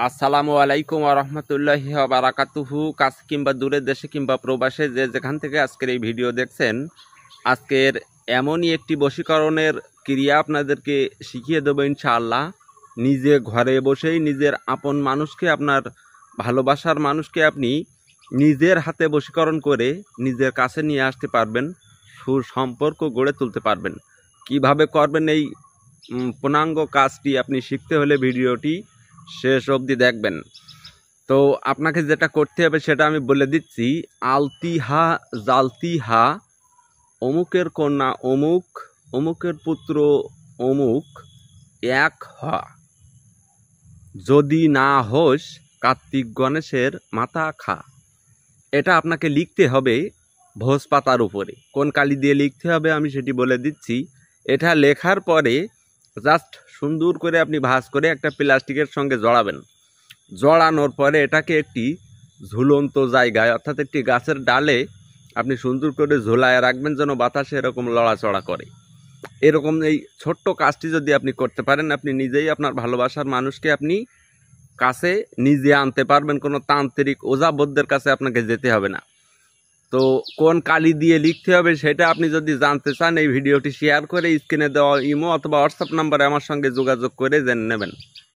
আসসালামু আলাইকুম ওয়া রাহমাতুল্লাহি ওয়া বারাকাতুহু। কাছে কিংবা দূরের দেশে কিংবা প্রবাসে যে যেখান থেকে আজকের এই ভিডিও দেখছেন, আজকের এমনই একটি বশীকরণের ক্রিয়া আপনাদেরকে শিখিয়ে দেবো ইনশাআল্লাহ। নিজে ঘরে বসেই নিজের আপন মানুষকে, আপনার ভালোবাসার মানুষকে আপনি নিজের হাতে বশীকরণ করে নিজের কাছে নিয়ে আসতে পারবেন, সুসম্পর্ক গড়ে তুলতে পারবেন। কিভাবে করবেন এই পূর্ণাঙ্গ কাজটি আপনি শিখতে হলে ভিডিওটি শেষ অবধি দেখবেন। তো আপনাকে যেটা করতে হবে সেটা আমি বলে দিচ্ছি। আলতিহা জালতিহা, অমুকের কন্যা অমুক, অমুকের পুত্র অমুক, এক হ, যদি না হোস কার্তিক গণেশের মাথা খা। এটা আপনাকে লিখতে হবে ভোজ পাতার উপরে। কোন কালি দিয়ে লিখতে হবে আমি সেটি বলে দিচ্ছি। এটা লেখার পরে জাস্ট সুন্দর করে আপনি ভাঁজ করে একটা প্লাস্টিকের সঙ্গে জড়াবেন। জড়ানোর পরে এটাকে একটি ঝুলন্ত জায়গায়, অর্থাৎ একটি গাছের ডালে আপনি সুন্দর করে ঝোলায় রাখবেন, যেন বাতাসে এরকম লড়াচড়া করে। এরকম এই ছোট্ট কাজটি যদি আপনি করতে পারেন, আপনি নিজেই আপনার ভালোবাসার মানুষকে আপনি কাছে নিজে আনতে পারবেন। কোনো তান্ত্রিক ওঝাবদ্যের কাছে আপনাকে যেতে হবে না। তো কোন কালি দিয়ে লিখতে হবে সেটা আপনি যদি জানতে চান, এই ভিডিওটি শেয়ার করে স্ক্রিনে দেওয়া ইমো অথবা হোয়াটসঅ্যাপ নাম্বারে আমার সঙ্গে যোগাযোগ করে জেনে নেবেন।